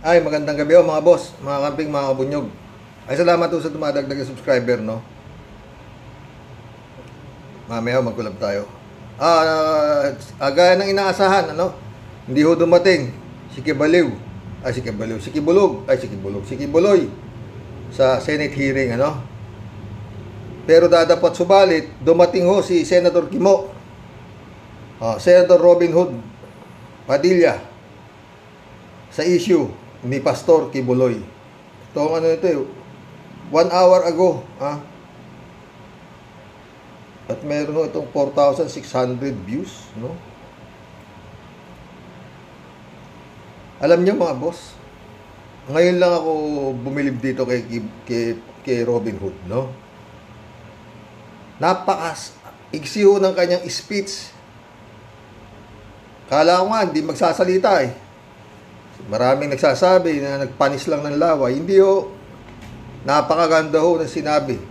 Ay, magandang gabi mga boss, mga kamping, mga kabunyog. Ay, salamat po sa dumadagdag na subscriber, no? Mamaya magkulab tayo. Gaya ng inaasahan, ano? Hindi ho dumating si Kibaliw. Si Kibulog. Si Kibuloy sa Senate hearing, ano? Pero dadapat subalit, dumating ho si Senator Kimo. Senator Robin Hood Padilla sa issue ni Pastor Kibuloy. Ito ang ano ito, 1 hour ago, At meron itong 4,600 views, no? Alam niyo mga boss, ngayon lang ako bumilib dito kay Robin Hood, no? Iksi ho ng kanyang speech. Kala ko nga, hindi magsasalita eh. Maraming nagsasabi na nagpanis lang ng laway. Hindi ho. Napakaganda ho na sinabi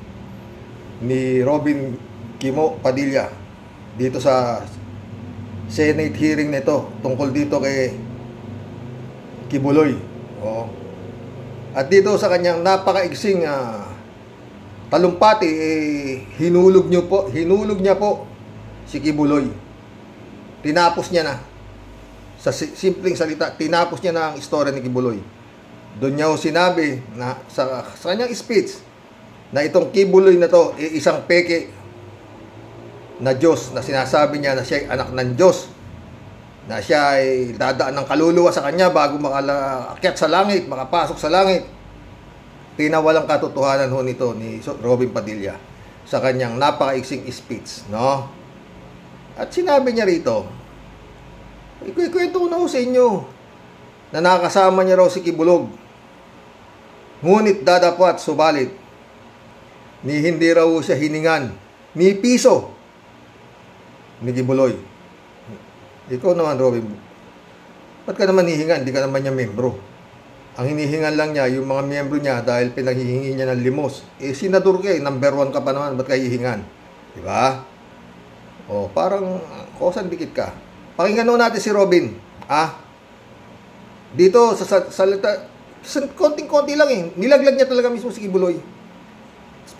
ni Robin Kimo Padilla dito sa Senate hearing nito tungkol dito kay Kibuloy. At dito sa kanyang napakaigsing talumpati, hinulog niya po si Kibuloy. Tinapos niya na. Sa simpleng salita, tinapos niya na ang istorya ni Kibuloy. Doon niya sinabi na sa kanyang speech na itong Kibuloy na to isang peke na Diyos, na sinasabi niya na siya ay anak ng Diyos, na siya ay dadaan ng kaluluwa sa kanya bago makaakyat sa langit, makapasok sa langit. Tinawalang katotohanan ho nito ni Robin Padilla sa kanyang napakaiksing speech, no? At sinabi niya rito, ikwento ko na ho sa inyo na nakasama niya raw si Kibulog. Ngunit dadapat subalit ni hindi raw siya hiningan ni piso ni Kibuloy. Ikaw naman, Robin, ba't ka naman hihingan? Hindi ka naman niya membro. Ang hinihingan lang niya yung mga membro niya dahil pinaghihingi niya ng limos. Senador ka number 1 ka pa naman, ba't ka hihingan? Diba? Parang kosan dikit ka. Pakinggan natin si Robin. Dito sa salita, konting-konti lang eh. Nilaglag niya talaga mismo si Kibuloy.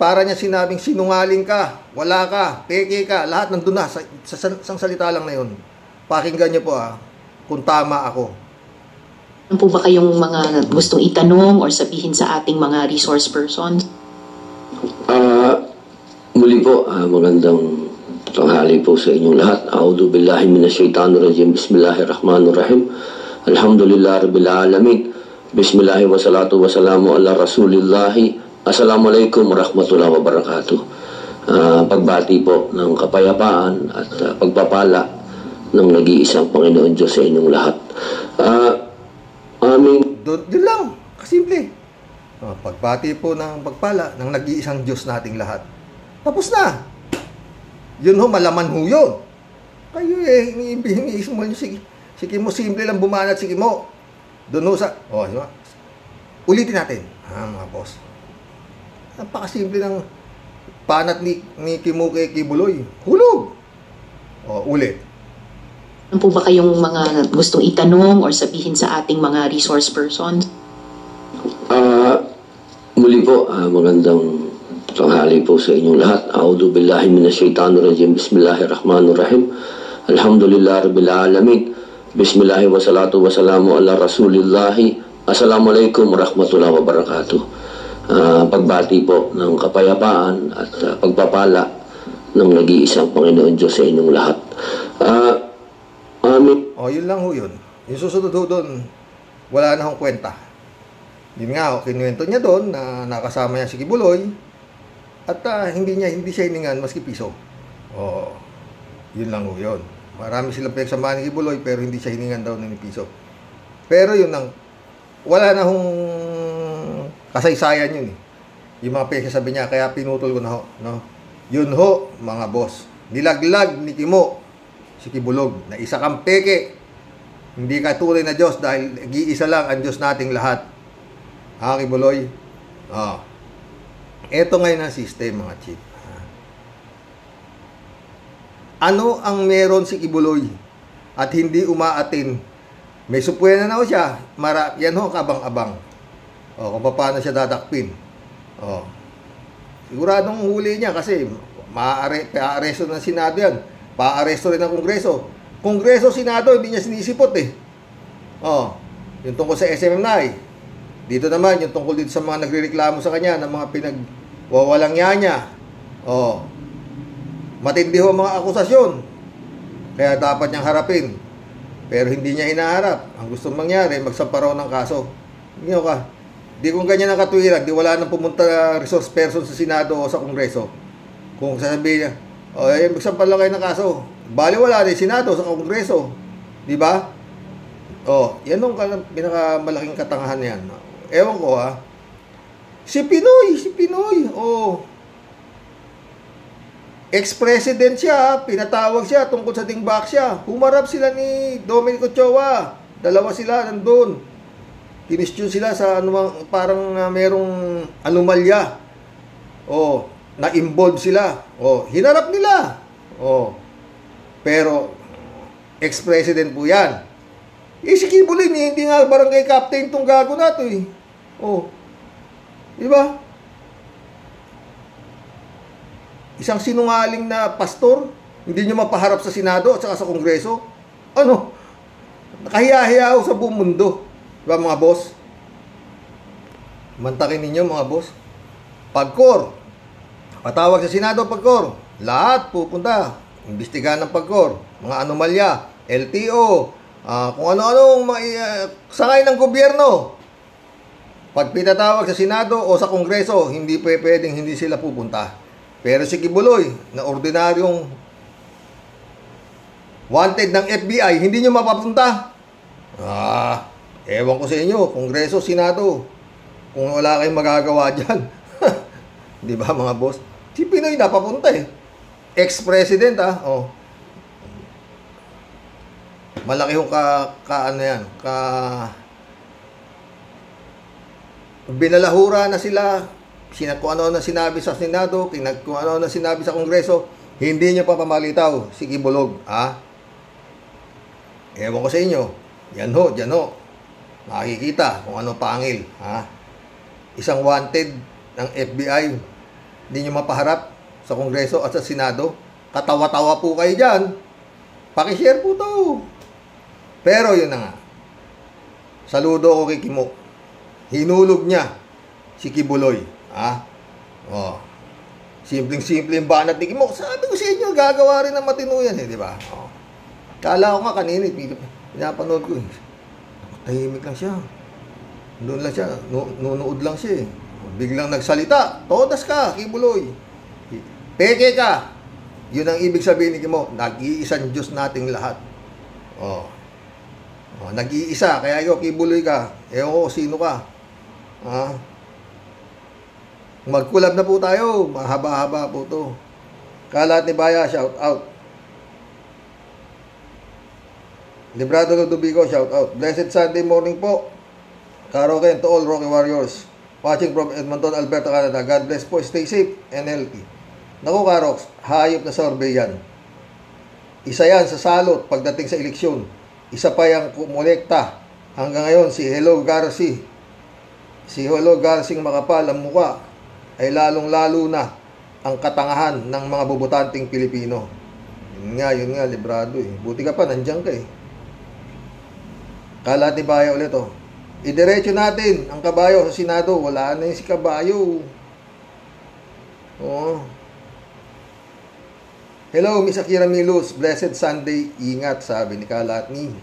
Para niya sinabing sinungaling ka, wala ka, peke ka, lahat nandun na sa isang salita lang na yun. Pakinggan niyo po kung tama ako. Ano po ba kayong mga gustong itanong or sabihin sa ating mga resource persons? Muli po, magandang tanghali po sa inyong lahat. A'udhu billahi minasyaitanirrajim. Bismillahirrahmanirrahim. Alhamdulillah rabbil alamin. Bismillahi wassalatu wassalamu ala rasulillahi. Assalamualaikum warahmatullahi wabarakatuh. Pagbati po ng kapayapaan at pagpapala ng nag-iisang Panginoon Diyos sa inyong lahat. Doon lang, kasimple. Pagbati po ng pagpala ng nag-iisang Diyos nating lahat. Tapos na. Yun ho, malaman ho yun. Kayo iniibigis mo nyo si Kimo, simple lang bumanat si Kimo. Doon ho sa, ulitin natin, mga boss. Napakasimple ng panat ni Kimo kay Kibuloy. Hulog! Ulit. Ano po ba kayong mga gustong itanong or sabihin sa ating mga resource persons? Muli po, magandang tanghali po sa inyong lahat. A'udhu billahi minasyaitanirrajim. Bismillahirrahmanirrahim. Alhamdulillah rabbil alamin. Bismillahi wassalatu wassalamu ala rasulillahi. Assalamualaikum warahmatullahi wabarakatuh. Pagbati po ng kapayapaan at pagpapala ng nag-iisang Panginoon Diyos sa inyong lahat. Amin. Yun lang ho yun. Yung susunod ho doon, wala na hong kwenta. Yun nga, kinuwento niya doon na nakasama niya si Kibuloy at hindi siya hiningan maski piso. Yun lang ho yun. Marami silang pinagsamahan ni Kibuloy pero hindi siya hiningan daw ng piso. Pero yun lang, wala na hong kasaysayan yun eh. Yung mga pinagsasabi niya, kaya pinutol ko na ho. No? Yun ho, mga boss. Nilaglag ni Kimo si Kibulog na isa kang peke. Hindi ka tunay na Diyos dahil nag-iisa lang ang Diyos nating lahat. Kibuloy. Ito ngayon ang system, mga chief. Ano ang meron si Kibuloy at hindi umaatin May supuena na ho siya. Yan ho, kabang-abang. O, kung paano siya dadakpin. O, siguradong huli niya kasi pa-aresto ng Senado yan. Pa-aresto rin ng Kongreso. Kongreso, Senado, hindi niya sinisipot eh. O, yung tungkol sa SMNI. Dito naman, yung tungkol dito sa mga nagrereklamo sa kanya ng mga pinagwawalang niya. O, matindi ho mga akusasyon. Kaya dapat niyang harapin. Pero hindi niya hinaharap. Ang gusto mangyari, magsampa raw ng kaso. Hindi ka. Di kung ganyan ang katwiran, di wala nang pumunta resource person sa Senado o sa Kongreso. Kung sasabihin niya, magsampa lang kayo ng kaso. Bali wala rin Senado sa Kongreso. Di ba? Yan ang pinakamalaking katangahan yan. Ewan ko ha. Si Pinoy. Ex-president siya, pinatawag siya tungkol sa dingbak siya. Humarap sila ni Dominic Ochoa. Dalawa sila nandun. Kinistyon sila sa anumang parang merong anomalya. Na-involve sila. Hinarap nila. Pero ex-president po yan. Si Kibuloy, hindi nga barangay captain tong gago na to eh. Diba? Isang sinungaling na pastor, hindi nyo mapaharap sa Senado at saka sa Kongreso. Nakahiya-hiya sa buong mundo. Diba mga boss? Mantakin ninyo mga boss. Pagkor. Patawag sa Senado pagkor. Lahat pupunta. Imbestigahan ng pagkor. Mga anomalya. LTO. Kung ano-anong sangay ng gobyerno. Pag pinatawag sa Senado o sa Kongreso, hindi pwedeng hindi sila pupunta. Pero si Kibuloy, na ordinaryong wanted ng FBI, hindi nyo mapapunta. Ewan ko sa inyo, Kongreso, Senado, kung wala kayong magagawa dyan. Di ba mga boss? Si Pinoy napapunta eh. Ex-president malaki yung binalahura na sila. Kung ano na sinabi sa Senado, kung ano na sinabi sa Kongreso, hindi nyo pa pamalitaw si Kibulog. Ewan ko sa inyo. Yan ho, dyan ho. Makikita kung ano pangil. Isang wanted ng FBI, hindi nyo mapaharap sa Kongreso at sa Senado. Katawa-tawa po kayo dyan. Pakishare po to. Pero yun na nga. Saludo ko kay Kimo. Hinulog niya si Kibuloy. Simpleng-simple yung banat ni Kimo. Sabi ko sa inyo, gagawa rin ng matino yan di ba? Kala ko nga kanina, pinapanood ko tahimik lang siya. Doon lang siya, nunood lang siya biglang nagsalita, todas ka, Kibuloy. Peke ka. Yun ang ibig sabihin ni Kimo, nag-iisang Diyos nating lahat. Nag-iisa, kaya ikaw, Kibuloy ka. Ewan ko, sino ka? Mag-collab na po tayo. Mahaba-haba po to. Kalat ni Baya, shout out. Librado Ludovico, shout out. Blessed Sunday morning po. Karoken to all Rocky Warriors. Watching from Edmonton, Alberta, Canada. God bless po. Stay safe and healthy. Naku, Karoks, hayop na survey yan. Isa yan sa salot pagdating sa eleksyon. Isa pa yung kumulekta. Hanggang ngayon, si Hello Garci. Si Hello Garcing makapal ang mukha ay lalong-lalo na ang katangahan ng mga bobotanteng Pilipino. Yun nga, librado Buti ka pa, nandiyan ka Kalat ni Bayo ulit Idiretso natin ang kabayo sa Senado. Wala na yung si kabayo. Hello, Miss Akira Milus. Blessed Sunday. Ingat, sabi ni Kalatni.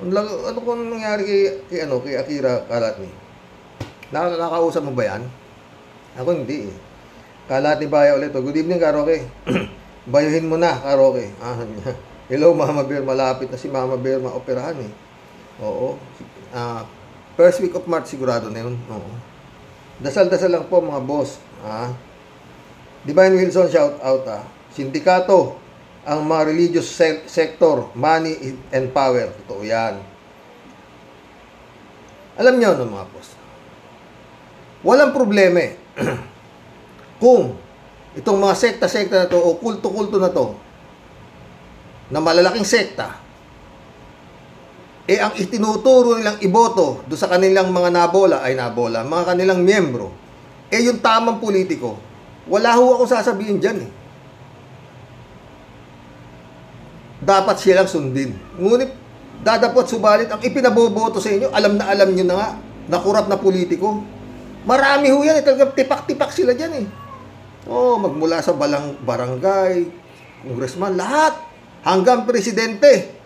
Ano kung nangyari kay Akira Kalatni? Nakakausap mo ba yan? Ako hindi Kalatni Bayo ulit Good evening, Karoke. Bayuhin mo na, Karoke. Hello, Mama Bear. Malapit na si Mama Bear maoperahan Oo. First week of March sigurado na yun. Dasal-dasal lang po mga boss. Divine Wilson, shout out Sindikato, ang mga religious sector, money and power. Totoo yan. Alam nyo mga boss, walang problema kung itong mga sekta-sekta na to o kulto-kulto na to na malalaking sekta ang itinuturo nilang iboto do sa kanilang mga mga kanilang miyembro, yung tamang politiko, wala ho ako sasabihin dyan eh. Dapat silang sundin. Ngunit, dadapot subalit, ang ipinaboboto sa inyo, alam nyo na nga, na kurap na politiko. Marami ho yan, talagang tipak-tipak sila dyan eh. Magmula sa barangay, congressman, lahat, hanggang presidente.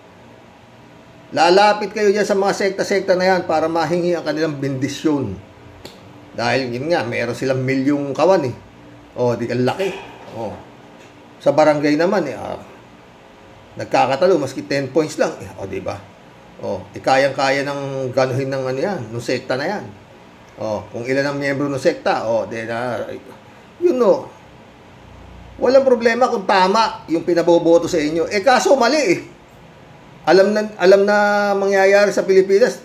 Lalapit kayo dyan sa mga sekta-sekta na yan para mahingi ang kanilang bendisyon. Dahil yun nga, meron silang milyong kawan eh. Di ang laki. Sa barangay naman nagkakatalo, maski 10 points lang. Diba? Kayang-kaya ng ganuhin ng nung sekta na yan. Kung ilan ang miyembro ng sekta, walang problema kung tama yung pinaboboto sa inyo. Kaso mali eh. Alam na mangyayari sa Pilipinas,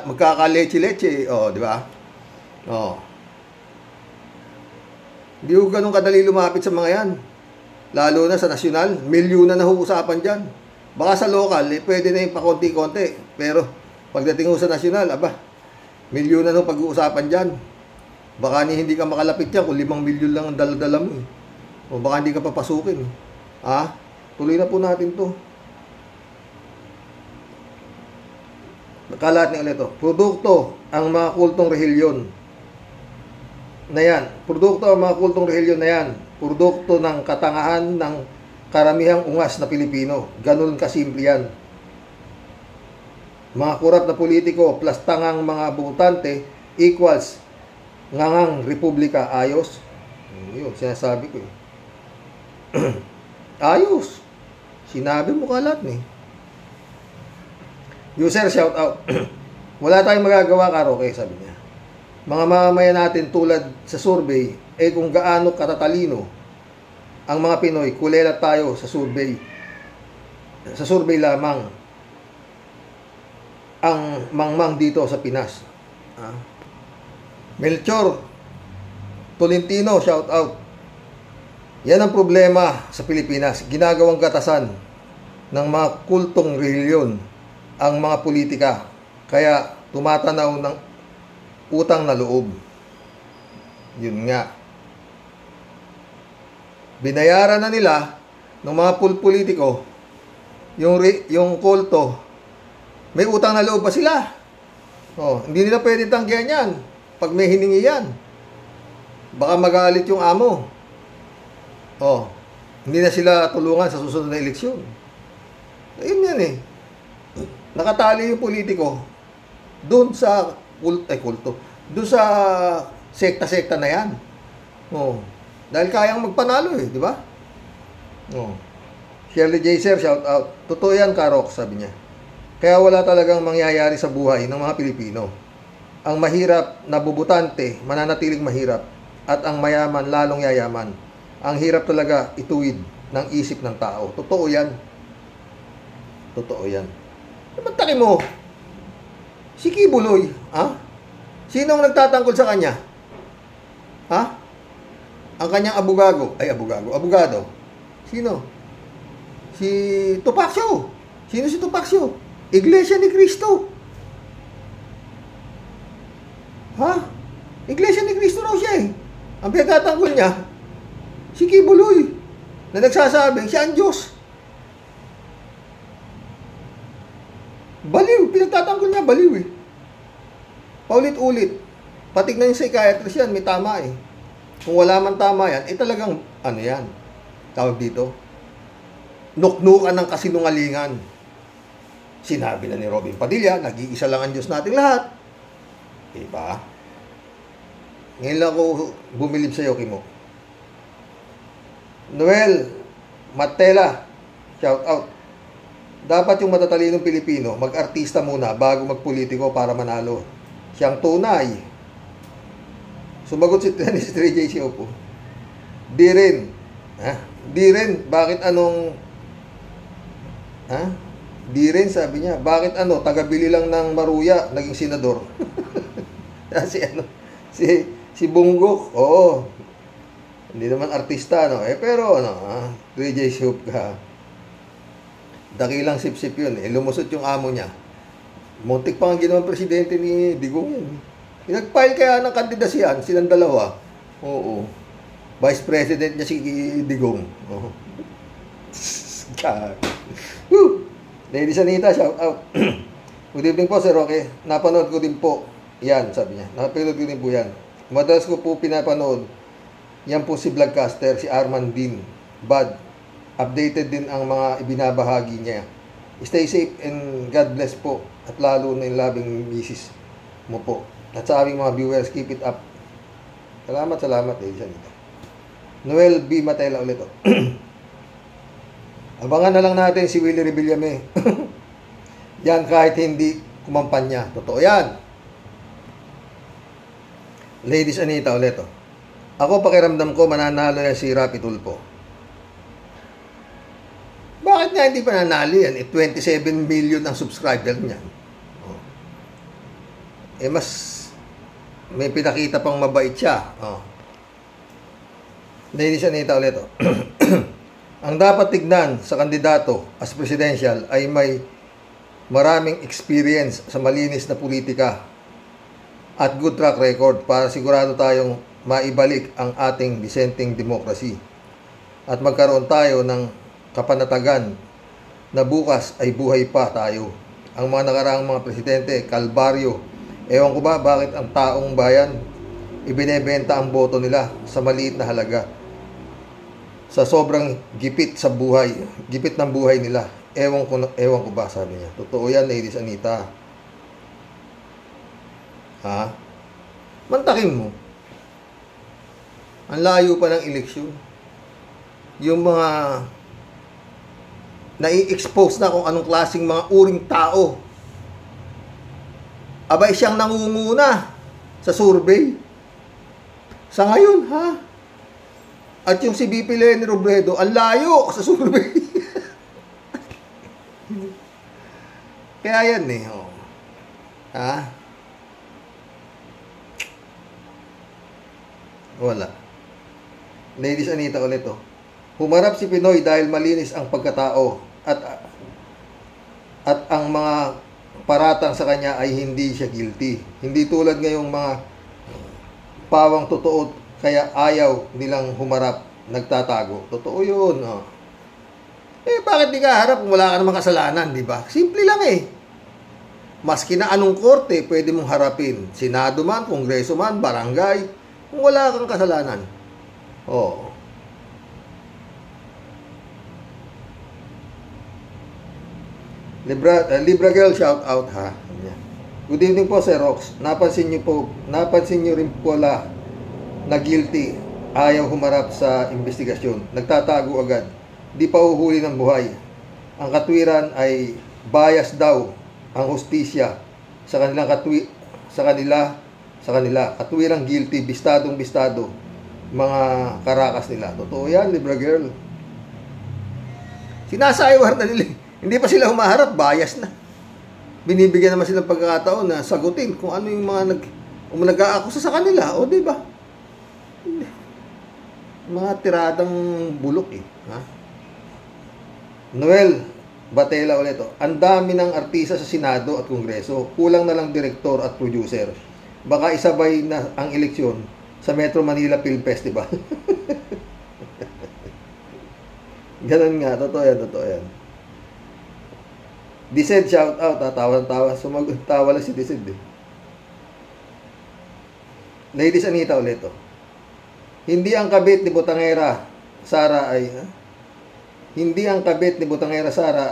magkakaleche-leche, di ba? Hindi ko ganun kadali lumapit sa mga yan. Lalo na sa nasyonal, milyon na nahuusapan dyan. Baka sa lokal, pwede na yung pakonti-konti. Pero pagdating sa nasyonal, milyon na pag-uusapan dyan. Baka hindi ka makalapit yan kung 5 milyon lang ang dala-dala mo. O baka hindi ka papasukin. Tuloy na po natin to. Nakalat ni ulit to. Produkto ang mga kultong rehilyon na yan. Produkto ang mga kultong rehilyon na yan. Produkto ng katangahan ng karamihang ungas na Pilipino. Ganun kasimple yan. Mga kurap na politiko plus tangang mga butante equals ngangang republika. Ayos. Yun, sinasabi ko eh. Ayos. Sinabi mo kalat eh. User shout out. Wala tayong magagawa, Karoke, sabi niya. Mga mamamayan natin tulad sa survey, kung gaano katatalino ang mga Pinoy, kulela tayo sa survey. Sa survey lamang ang mangmang dito sa Pinas. Melchor Tolentino, shout out. Yan ang problema sa Pilipinas. Ginagawang gatasan ng mga kultong reliyon ang mga politika. Kaya tumatanaw ng utang na loob. Yun nga. Binayaran na nila ng mga politiko yung kulto. May utang na loob pa sila. Hindi nila pwede tanggihan yan pag may hiningi yan. Baka magalit yung amo. Hindi na sila tulungan sa susunod na eleksyon. Ayun yan eh. Nakatali yung politiko doon sa kulto. Doon sa sekta-sekta na yan. Dahil kayang magpanalo eh, di ba? Shirley J. Sir, shout out. Totoo yan, Karok, sabi niya. Kaya wala talagang mangyayari sa buhay ng mga Pilipino. Ang mahirap na bubutante, mananatiling mahirap. At ang mayaman, lalong yayaman. Ang hirap talaga ituwid ng isip ng tao. Totoo yan. Totoo yan. Mataki mo, si Kibuloy, Sinong nagtatanggol sa kanya? Ang kanyang abogado. Sino? Si Topacio. Sino si Topacio? Iglesia ni Cristo. Iglesia ni Cristo raw siya eh. Ang pinagtatanggol niya, si Kibuloy, na nagsasabi, siya ang Diyos. Baliw, pinagtatanggol niya, baliw eh. Paulit-ulit. Patignan yung psychiatrist yan, may tama eh. Kung wala man tama yan, talagang, yan, tawag dito, nuknukan ng kasinungalingan. Sinabi na ni Robin Padilla, nag-iisa lang ang Diyos nating lahat. Diba? Ngayon lang ako bumilib sa'yo, Kimo. Noel Matela, shout out. Dapat yung matatalinong Pilipino, mag-artista muna bago magpolitiko para manalo. Siyang tunay. Sumagot si 3JC Opo. Di rin. Di rin. Bakit anong... Di rin, sabi niya. Bakit taga-bili lang ng maruya, naging senador. Si Bunggok. Oo. Hindi naman artista, Pero 3JC Opo ka. Dakilang sip-sip yun. Lumusot yung amo niya. Muntik pa ang ginawang presidente ni Digong yun. Pinag-file kaya ng kandidasyan, silang dalawa. Oo. Vice President niya si Digong. Oo. God. Woo! Lady Sanita, shout out. Good evening po, Sir Roque. Napanood ko din po. Yan, sabi niya. Napanood ko din po yan. Madalas ko po pinapanood. Yan po si vlogcaster, si Arman Din. Bad. Updated din ang mga ibinabahagi niya. Stay safe and God bless po. At lalo na yung labing misis mo po. At sa aming mga viewers, keep it up. Salamat, Lady Sanita. Noel B. Matela ulit. Abangan na lang natin si Willie Rebillame. Yan kahit hindi kumampanya. Totoo yan. Ladies Anita ulit. Ako pakiramdam ko mananalo yan si Rapi Tulfo. Bakit nga hindi pa nanalo yan? 27 million ang subscriber niyan. Mas may pinakita pang mabait siya. Ladies Anita ulit. Ang dapat tignan sa kandidato as presidential ay may maraming experience sa malinis na politika at good track record para sigurado tayong maibalik ang ating dissenting democracy at magkaroon tayo ng kapanatagan na bukas ay buhay pa tayo. Ang mga nakaraang mga presidente, kalbaryo, ewan ko ba bakit ang taong bayan ibinebenta ang boto nila sa maliit na halaga sa sobrang gipit sa buhay, gipit ng buhay nila. Ewan ko ba, sabi niya. Totoo yan, Ladies Anita. Ha? Mantakin mo. Ang layo pa ng eleksyon. Yung mga nai-expose na kung anong klaseng mga uring tao. Abay siyang nangunguna sa survey. Sa ngayon, ha? At yung si BP Leni Robredo, ang layo sa survey. Kaya yan eh. Oh. Ha? Wala. Ladies Anita ulit oh. Humarap si Pinoy dahil malinis ang pagkatao at ang mga paratang sa kanya ay hindi siya guilty. Hindi tulad ngayong mga pawang totoo kaya ayaw nilang humarap, nagtatago. Totoo yun. Oh. Bakit di ka harap kung wala ka namang kasalanan, di ba? Simple lang eh. Maski na anong korte, pwede mong harapin. Senado man, kongreso man, barangay, kung wala kang kasalanan. Oo. Libra Girl, shout out ha. Good evening po, Sir Rox. Napansin niyo rin po na guilty, ayaw humarap sa investigasyon. Nagtatago agad. Di pa uhuli ng buhay. Ang katwiran ay bias daw ang hustisya sa kanila. Katwirang guilty, bistado mga karakas nila. Totoo yan, Libra Girl. Sinasaiwar na nila. Hindi pa sila humaharap, bias na. Binibigyan naman sila pagkakataon na sagutin kung ano yung mga nag-aakusa sa kanila. O, di ba? Mga tiradang bulok eh. Ha? Noel Batela ulit. Ang dami ng artista sa Senado at Kongreso. Kulang na lang direktor at producer. Baka isabay na ang eleksyon sa Metro Manila Film Festival. Ganun nga. Totoo yan. Diced, shout out. Tawa. Tawa lang si Diced eh. Ladies Anita ulit. Hindi ang kabit ni Butangera Sara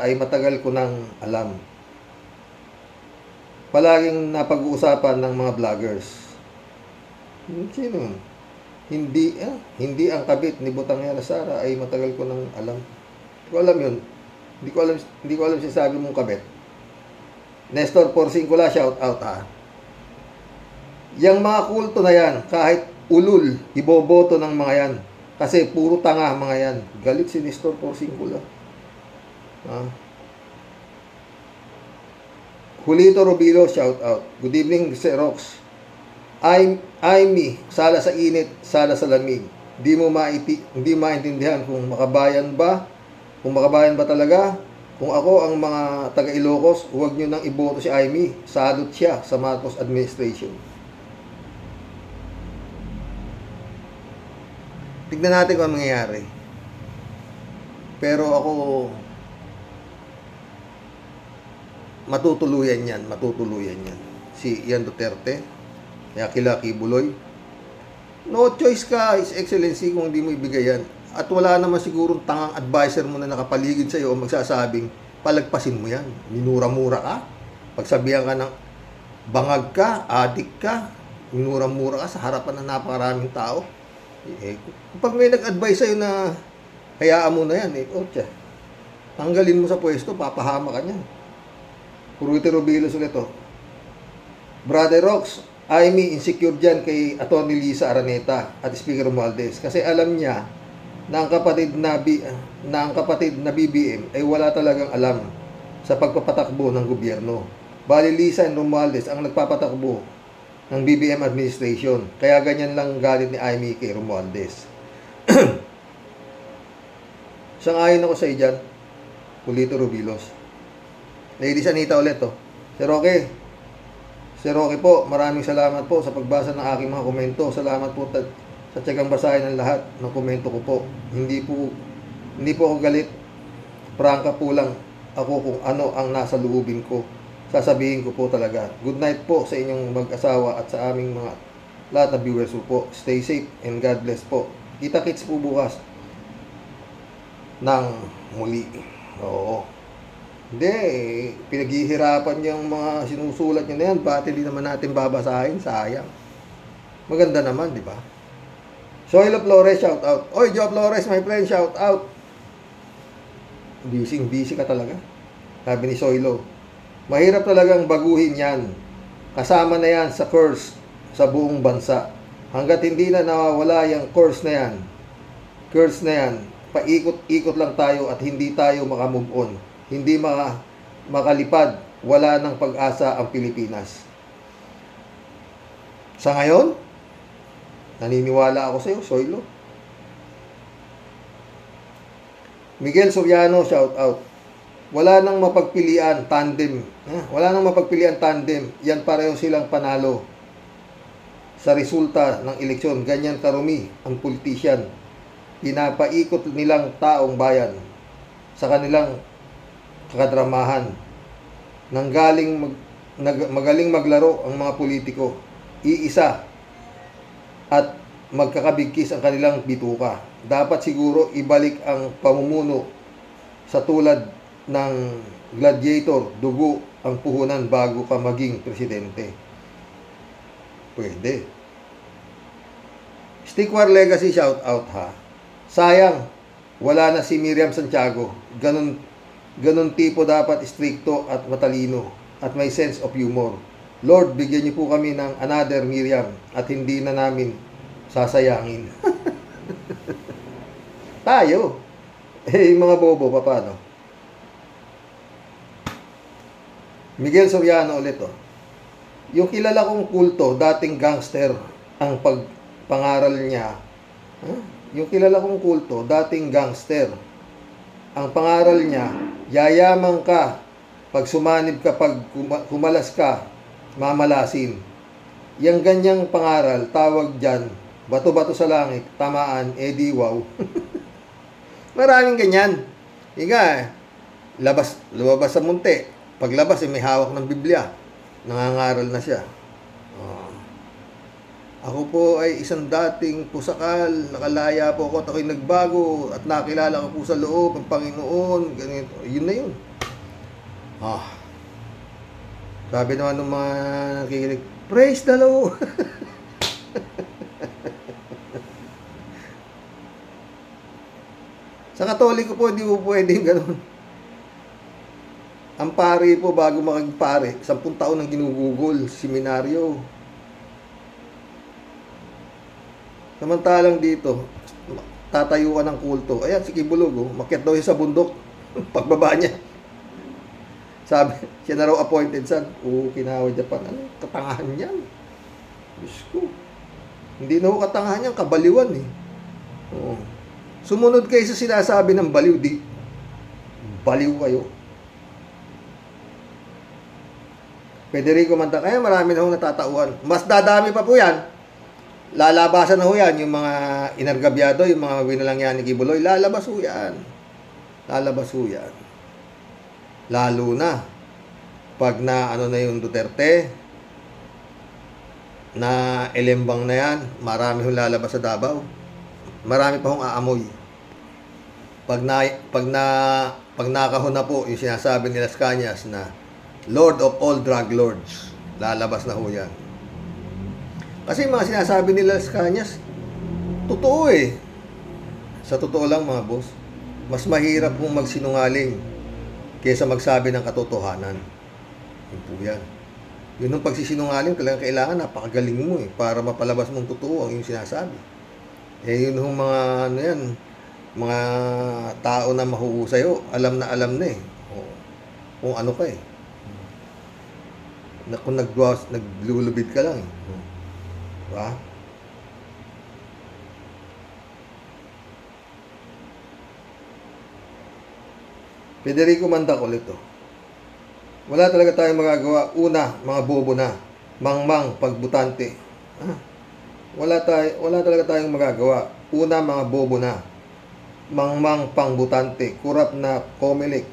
ay matagal ko nang alam. Palaging napag-uusapan ng mga vloggers. Sino? Hindi ang kabit ni Butangera Sara ay matagal ko nang alam. Hindi ko alam yun. Hindi ko alam sinasabi mong kabit. Nestor Porcincula, shout out ha. Yang mga kulto na yan, kahit ulul, iboboto ng mga yan. Kasi puro tanga mga yan. Galit si Nestor Porcincula. Julito Robilo, shout out. Good evening, Sir Rox. Aimee, sala sa init, sala sa lamig. Hindi maintindihan kung makabayan ba talaga Kung ako ang mga taga Ilocos, huwag nyo nang iboto si Amy. Salot siya sa Marcos administration. Tignan natin kung ano mangyayari. Pero ako, matutuluyan yan. Si Ian Duterte, kaya kila Kibuloy. No choice ka, His Excellency, kung hindi mo ibigay yan. At wala naman sigurong tangang advisor mo na nakapaligid sa iyo o magsasabing, palagpasin mo yan. Minura-mura ka. Pagsabihan ka ng bangag ka, adik ka, minura-mura ka sa harapan ng napakaraming tao. Kapag may nag-advise sa'yo na hayaan mo na yan, tanggalin mo sa pwesto, papahama ka niyan. Purwiti Robilos ulit to. Brother Rox, Amy insecure dyan kay Atty. Lisa Araneta at Speaker Romualdez kasi alam niya na ang kapatid na BBM ay wala talagang alam sa pagpapatakbo ng gobyerno. Bali Lisa and Romualdez ang nagpapatakbo ng BBM administration. Kaya ganyan lang galit ni Amy kay Romualdez. Sang-ayon ako sa iyo dyan, Pulito Rubilos. Ladies Anita ulit to. Sir Roque po, maraming salamat po sa pagbasa ng aking mga komento. Salamat po sa tiyagang basahin ng lahat ng komento ko po. Hindi po ako galit. Prangka po lang ako kung ano ang nasa loobin ko. Sasabihin ko po talaga. Good night po sa inyong mag-asawa at sa aming mga lahat na viewers po. Stay safe and God bless po. Kita-kits po bukas ng muli. Oo. Hindi, pinaghihirapan yung mga sinusulat nyo na yan. Ba't hindi naman natin babasahin? Sayang. Maganda naman, di ba? Soylo Flores, shout out. Oy, Joe Flores, my friend, shout out. Busy ka talaga. Sabi ni Soylo. Mahirap talagang baguhin yan. Kasama na yan sa curse sa buong bansa. Hanggat hindi na nawawala yung curse na yan, paikot-ikot lang tayo at hindi tayo makamove on. Hindi makalipad, wala ng pag-asa ang Pilipinas. Sa ngayon, naniniwala ako sa iyo, Soylo. Miguel Soriano, shout out. Wala nang mapagpilian, tandem. Yan pareho silang panalo sa resulta ng eleksyon. Ganyan karumi ang politician. Pinapaikot nilang taong bayan sa kanilang kakadramahan. Magaling maglaro ang mga politiko. Iisa at magkakabigkis ang kanilang bituka. Dapat siguro ibalik ang pamumuno sa tulad ng gladiator, dugo ang puhunan bago ka maging presidente. Pwede. Stickwar Legacy, shout out ha. Sayang, wala na si Miriam Santiago. Ganun tipo dapat stricto at matalino at may sense of humor. Lord, bigyan niyo po kami ng another Miriam at hindi na namin sasayangin. Tayo. Mga bobo, paano? Miguel Soriano ulit oh. Yung kilala kong kulto, dating gangster ang pangaral niya. Yung kilala kong kulto, dating gangster. Ang pangaral niya, yayaman ka, pag sumanib ka, pag kumalas ka, mamalasin. Yang ganyang pangaral, tawag dyan, bato-bato sa langit, tamaan, edi wow. Maraming ganyan. Lumabas sa munti. Paglabas, may hawak ng Biblia. Nangangaral na siya. Ako po ay isang dating pusakal, nakalaya po ako at ako'y nagbago at nakilala ko po sa loob ng Panginoon. Ganito. Yun na yun. Sabi naman ng mga nakikinig, praise the Lord! Sa Katoliko po, hindi po pwedeng ganun. Ang pare po, bago makagpare, 10 taon nang ginugugol, seminaryo. Samantalang dito, tatayo ka ng kulto. Ayan, si Kibulog, makyat daw siya sa bundok. Pagbaba niya. Sabi, siya na raw appointed son. Kinawa Japan. Ano, katangahan yan. Diyos ko. Hindi na ho katangahan yan, kabaliwan eh. Sumunod kayo sa sinasabi ng baliw. Baliw kayo. Federico Manta, kaya marami na hong natatauhan. Mas dadami pa po yan. Lalabasan na ho yan, yung mga inargabyado, yung mga winalang yan ni Kibuloy, lalabas ho yan. Lalabas ho yan. Lalo na, pag na ano na yung Duterte, na elembang na yan, marami hong lalabas sa Davao. Marami pa hong aamoy. Pag nakahon na po yung sinasabi ni Las Cañas na Lord of all drug lords, lalabas na ho yan. Kasi yung mga sinasabi ni Las Cañas, totoo eh. Sa totoo lang mga boss, mas mahirap kung magsinungaling kaysa magsabi ng katotohanan. Yun po yan. Yun yung pagsisinungaling, talagang kailangan napakagaling mo eh, para mapalabas mong totoo ang yung sinasabi. Eh yun yung mga ano yan, mga tao na mahuhusay o alam na eh. O, kung ano ka eh. Kung naglulubid ka lang eh. Diba? Federico Mandacol ito. Wala talaga tayong magagawa. Una, mga bobo na. Mangmang, pagbutante. Wala talaga tayong magagawa. Una, mga bobo na. Mangmang, pangbutante. Kurap na komelik.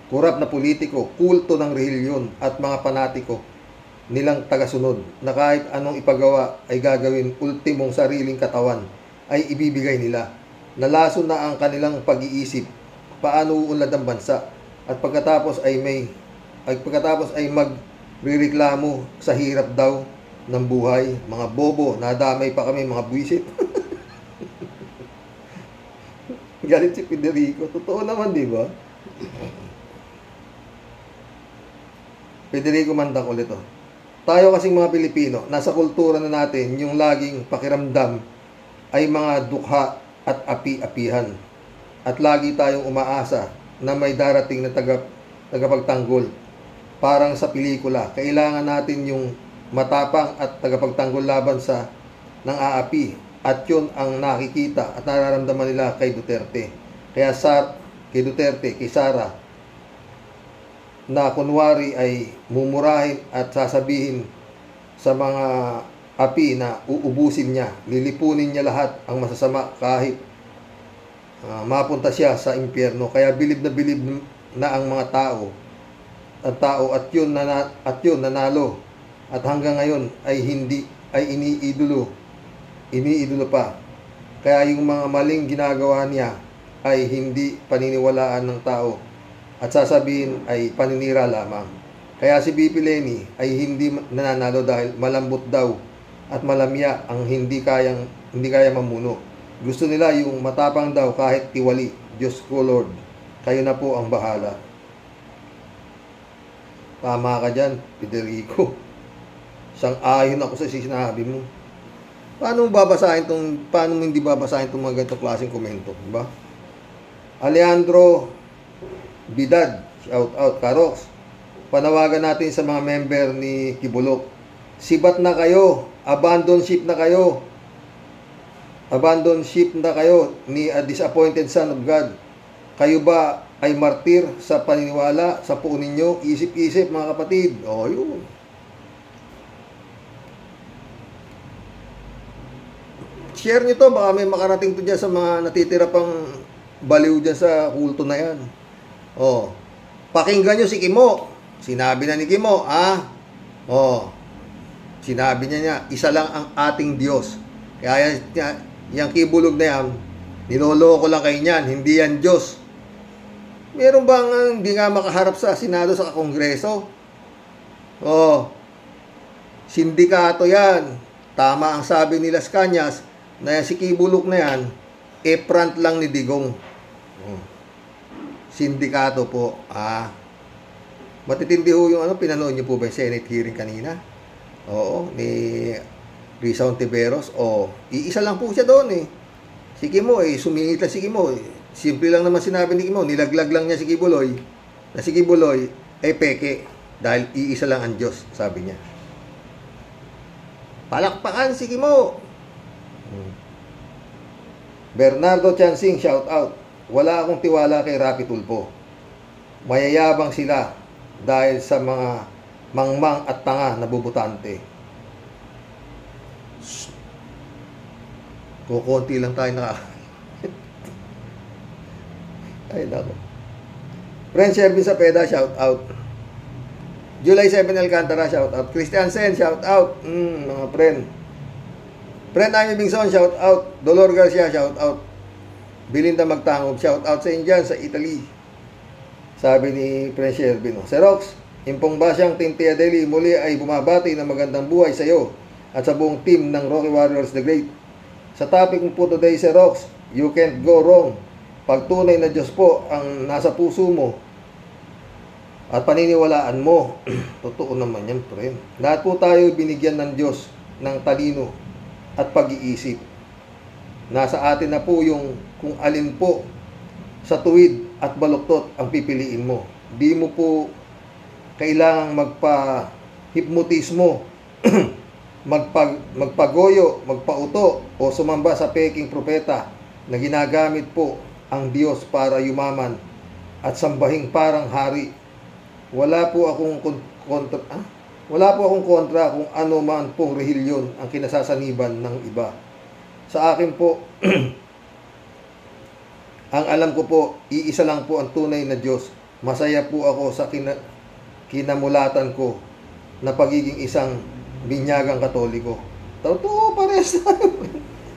Kurap na politiko. Kulto ng relihiyon at mga panatiko nilang tagasunod na kahit anong ipagawa ay gagawin ultimong sariling katawan ay ibibigay nila. Nalaso na ang kanilang pag-iisip paano uunlad ang bansa at pagkatapos ay magrereklamo sa hirap daw ng buhay. Mga bobo, nadamay pa kami mga buwisit. Galit si Federico. Totoo naman, di ba? Federico Mandacol ito. Tayo kasing mga Pilipino, nasa kultura na natin yung laging pakiramdam ay mga dukha at api-apihan. At lagi tayong umaasa na may darating na tagapagtanggol. Parang sa pelikula, kailangan natin yung matapang at tagapagtanggol laban sa ng aapi. At yun ang nakikita at nararamdaman nila kay Duterte. Kaya kay Duterte, kay Sara, na kunwari ay mumurahin at sasabihin sa mga api na uubusin niya, lilipunin niya lahat ang masasama kahit mapunta siya sa impyerno. Kaya bilib na ang mga tao at yun nanalo at hanggang ngayon ay iniidolo pa. Kaya yung mga maling ginagawa niya ay hindi paniniwalaan ng tao at sasabihin ay paninira lamang. Kaya si BP Leni ay hindi nananalo dahil malambot daw at malamya ang hindi kaya mamuno. Gusto nila yung matapang daw kahit tiwali. Diyos ko Lord, kayo na po ang bahala. Tama ka dyan, Federico. Sang-ayon ako sa sinabi mo. Paano mo hindi babasahin itong mga ganitong klaseng komento, diba? Alejandro Bidad, shout out, Karox. Panawagan natin sa mga member ni Kibulok. Sibat na kayo, abandon ship na kayo ni a disappointed son of God. Kayo ba ay martir sa paniniwala sa puo ninyo? Isip-isip mga kapatid. O yun. Share nyo to, baka may makarating to dyan sa mga natitira pang baliw dyan sa kulto na yan. O, pakinggan nyo si Kimo. Sinabi na ni Kimo, sinabi niya, isa lang ang ating Diyos. Kaya yung Kibulog na yan, niloloko lang kayo niyan, hindi yan Diyos. Meron bang hindi nga makaharap sa Senado, sa Kongreso? Sindikato yan. Tama ang sabi ni Las Cañas na si Kibulog na yan, front lang ni Digong. Sindikato po. Matitindi ho yung pinanood niyo po ba yung Senate hearing kanina? Oo, ni Risa Ontiveros. Iisa lang po siya doon eh. Si Kimo sumingit lang si Kimo. Simple lang naman sinabi ni Kimo, nilaglag lang niya si Kibuloy. Na si Kibuloy ay peke dahil iisa lang ang Diyos, sabi niya. Palakpakan si Kimo. Bernardo Chansing, shout out. Wala akong tiwala kay Rapi Tulfo. Mayayabang sila dahil sa mga mangmang at tanga na bubutante. Kukunti lang tayo ay nako. Friend Shervin Sapeda, shout out. July 7 Alcantara, shout out. Christian Sen, shout out. Mga friend. Friend Amy Bingson, shout out. Dolor Garcia, shout out. Belinda Magtangob, shout out sa Indian, sa Italy. Sabi ni Friend Shervin, Sir Rox, Impong Basyang Team Tia Deli muli ay bumabati ng magandang buhay sa iyo at sa buong team ng Rocky Warriors the Great. Sa topic po today, Sir Rox, you can't go wrong. Pag tunay na Diyos po ang nasa puso mo at paniniwalaan mo, totoo naman yan, friend. Lahat po tayo binigyan ng Diyos ng talino at pag-iisip. Nasa atin na po yung kung alin po sa tuwid at baluktot ang pipiliin mo. Di mo po kailangang magpa-hipnotismo, magpagoyo, magpauto o sumamba sa peking propeta na ginagamit po ang Diyos para yumaman at sambahing parang hari. Wala po akong kontra kung ano man pong rehilyon ang kinasasaniban ng iba. Sa akin po, ang alam ko po, iisa lang po ang tunay na Diyos. Masaya po ako sa kinamulatan ko na pagiging isang binyagang Katoliko. Totoo, pares tayo.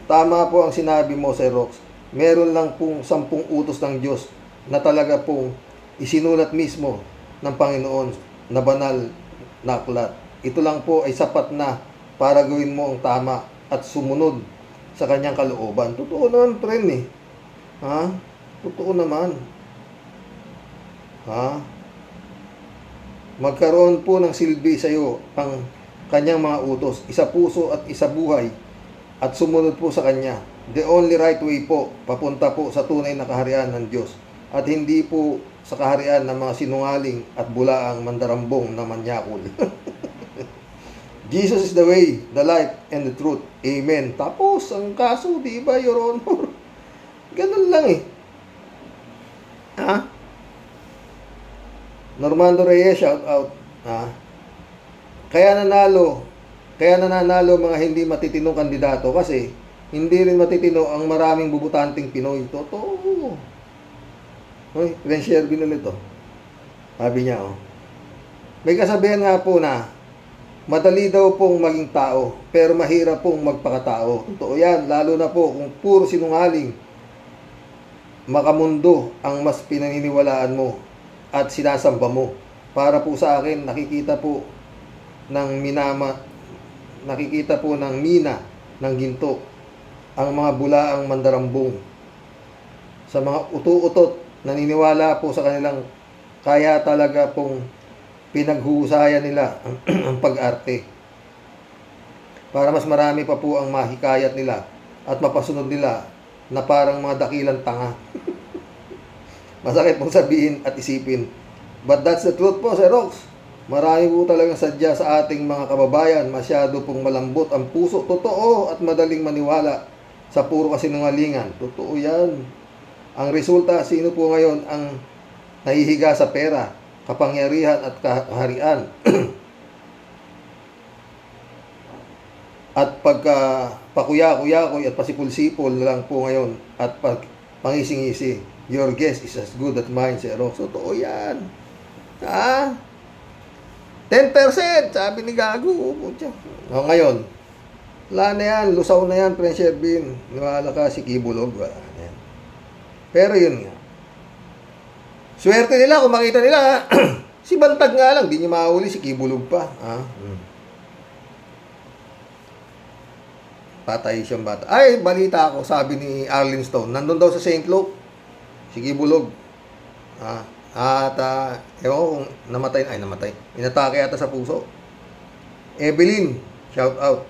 Tama po ang sinabi mo, Sir Rox. Meron lang pong 10 utos ng Diyos na talaga pong isinulat mismo ng Panginoon na banal na aklat. Ito lang po ay sapat na para gawin mo ang tama at sumunod sa kanyang kalooban. Totoo naman, friend eh. Ha? Totoo naman. Ha? Magkaroon po ng silbi sa iyo ang kanyang mga utos, isa puso at isa buhay, at sumunod po sa kanya. The only right way po, papunta po sa tunay na kaharian ng Diyos, at hindi po sa kaharian ng mga sinungaling at bulaang mandarambong na manyakul. Jesus is the way, the life, and the truth. Amen. Tapos, ang kaso, di ba, Your Honor? Ganun lang eh. Ha? Normando Reyes, shout out. Ha? Kaya nananalo mga hindi matitinong kandidato kasi hindi rin matitino ang maraming bubutanteng Pinoy. Totoo. Hoy, Friend Shervin ulit to. Sabi niya, may kasabihan nga po na madali daw pong maging tao, pero mahirap pong magpakatao. Totoo yan, lalo na po kung puro sinungaling, makamundo ang mas pinaniniwalaan mo at sinasamba mo. Para po sa akin, nakikita po ng mina ng ginto ang mga bulaang mandarambong. Sa mga utu-utot, naniniwala po sa kanilang kaya talaga pong pinaghuhusayan nila ang pag-arte. Para mas marami pa po ang mahikayat nila at mapasunod nila na parang mga dakilang tanga. Masakit pong sabihin at isipin. But that's the truth po, Sir Rox. Marami po talagang sadya sa ating mga kababayan. Masyado pong malambot ang puso. Totoo at madaling maniwala sa puro kasinungalingan. Totoo yan. Ang resulta, sino po ngayon ang nahihiga sa pera, kapangyarihan at kaharian? At pagka pakuya-kuya-kuy at pasipul-sipol lang po ngayon at pangising-isi. Your guess is as good as mine, Sir Rox. Totoo yan. Ha? 10%, sabi ni Gago. Ngayon, wala na yan, lusaw na yan, Friend Shervin. Niwala ka, si Kibulog. Wala na yan. Pero yun nga. Swerte nila kung makita nila. Si Bantag nga lang, di niya mahuli, si Kibulog pa. Patay siyang bata. Ay, balita ako, sabi ni Arlene Stone. Nandun daw sa St. Luke, si Kibulog. At ewan ko kung namatay. Inatake yata sa puso. Evelyn, shout out.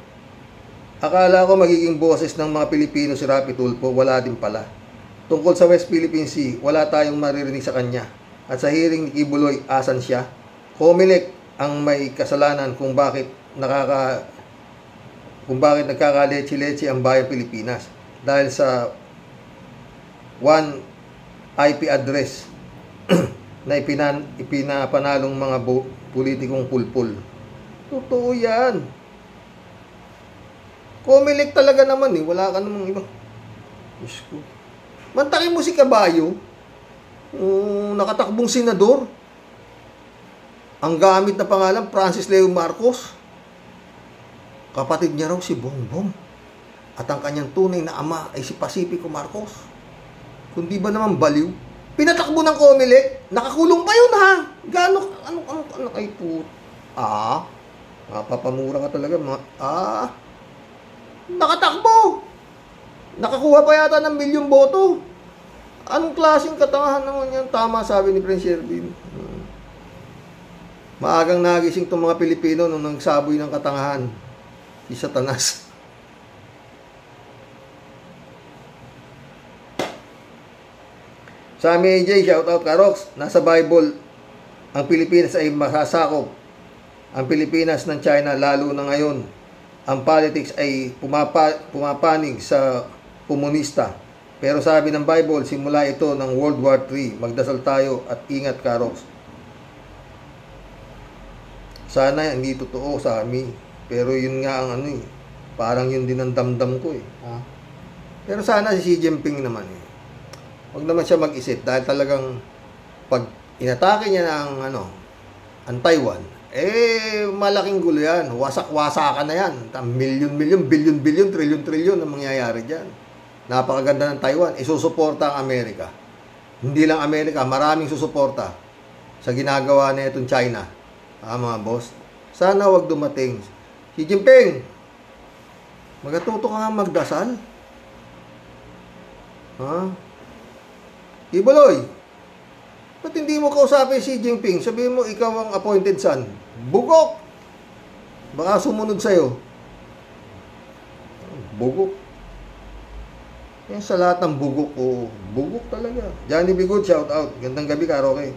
Akala ko magiging boses ng mga Pilipino si Rapi Tulfo, wala din pala. Tungkol sa West Philippine Sea, wala tayong maririnig sa kanya. At sa hearing ni Kibuloy, asan siya? Comelec ang may kasalanan kung bakit nagkakalechi-lechi ang bayang Pilipinas. Dahil sa one IP address na ipinapanalong mga politikong pulpul. Totoo yan. Comelec talaga naman eh. Wala ka namang iba. Diyos ko. Mantakin mo si Caballo, nakatakbong senador. Ang gamit na pangalan, Francis Leo Marcos. Kapatid niya raw si Bongbong. At ang kanyang tunay na ama ay si Pacifico Marcos. Kundi ba naman baliw? Pinatakbo ng Comelec, nakakulong pa yun ha. Ano kay put? Mapapamura ka talaga. Nakatakbo. Nakakuha pa yata ng 1 milyong boto. Anong klaseng katangahan naman yan? Tama sabi ni Prince Shervin. Maagang nagising itong mga Pilipino nung nagsaboy ng katangahan. Si Satanas. Sammy AJ, shoutout Karox. Nasa Bible, ang Pilipinas ay masasakop. Ang Pilipinas ng China, lalo na ngayon. Ang politics ay pumapanig sa komunista. Pero sabi ng Bible, simula ito ng World War III. Magdasal tayo at ingat Karox. Sana hindi totoo sa amin. Pero yun nga ang parang yun din ang damdam ko eh. Pero sana si Xi Jinping naman eh. Huwag naman siya mag-isip dahil talagang pag inatake niya ng ang Taiwan, malaking gulo yan. Wasak-wasakan na yan. Milyon-milyon, bilyon-bilyon, trilyon-trilyon ang mangyayari dyan. Napakaganda ng Taiwan. Isusuporta ang Amerika. Hindi lang Amerika, maraming susuporta sa ginagawa na itong China. Mga boss. Sana wag dumating. Xi Jinping, magatuto ka nga magdasal. Kibuloy, ba't hindi mo kausapin si Xi Jinping? Sabihin mo, ikaw ang appointed son. Bugok! Baka sumunod sa'yo. Bugok. Yan sa lahat ng bugok. Bugok talaga. Johnny Bigot, shout out. Gandang gabi, Karoke.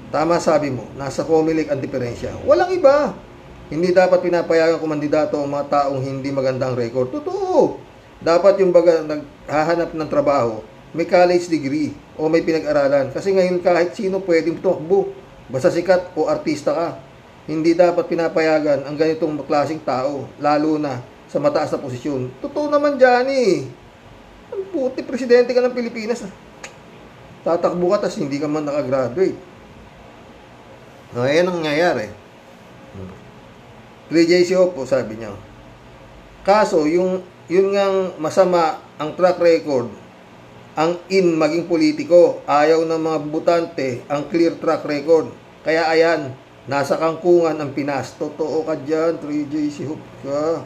Tama sabi mo, nasa Comelec ang diferensya. Walang iba. Hindi dapat pinapayagan kumandidato ang mga taong hindi magandang record. Totoo. Dapat yung naghahanap ng trabaho, may college degree o may pinag-aralan. Kasi ngayon kahit sino pwedeng tumakbo. Basta sikat o artista ka. Hindi dapat pinapayagan ang ganitong klaseng tao, lalo na sa mataas na posisyon. Totoo naman, Johnny. Ang puti, presidente ka ng Pilipinas. Tatakbo ka, tas hindi ka man nakagraduate. Ayan ang nangyayari. 3JC po, sabi niya. Kaso, yun ngang masama ang track record, ang maging politiko. Ayaw ng mga butante ang clear track record. Kaya ayan, nasa kangkungan ang Pinas. Totoo ka dyan, 3JC Hope ka.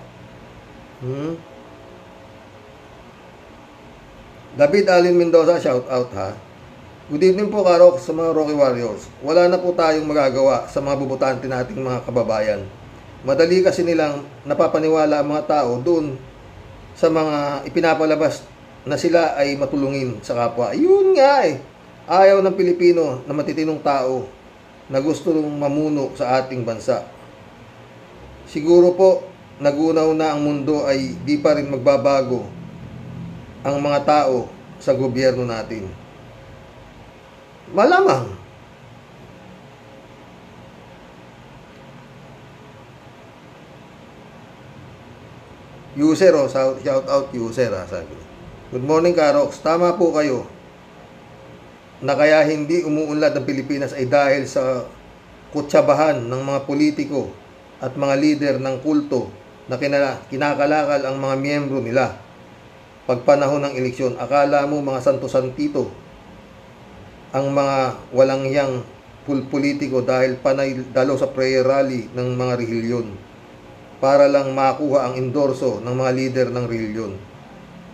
David Alin Mendoza, shout out ha. Good evening po Karok sa mga Rocky Warriors. Wala na po tayong magagawa sa mga bubutante nating mga kababayan. Madali kasi nilang napapaniwala ang mga tao doon sa mga ipinapalabas na sila ay matulungin sa kapwa. Yun nga eh. Ayaw ng Pilipino na matitinong tao na gusto mamuno sa ating bansa. Siguro po, nagunaw na ang mundo ay di pa rin magbabago ang mga tao sa gobyerno natin. Malamang. User shout out user sabi. Good morning Karox, tama po kayo na kaya hindi umuunlad ang Pilipinas ay dahil sa kutsabahan ng mga politiko at mga lider ng kulto na kinakalakal ang mga miyembro nila. Pagpanahon ng eleksyon, akala mo mga santo-santito ang mga walang hiyang politiko dahil panay dalo sa prayer rally ng mga relihiyon para lang makuha ang endorso ng mga lider ng relihiyon.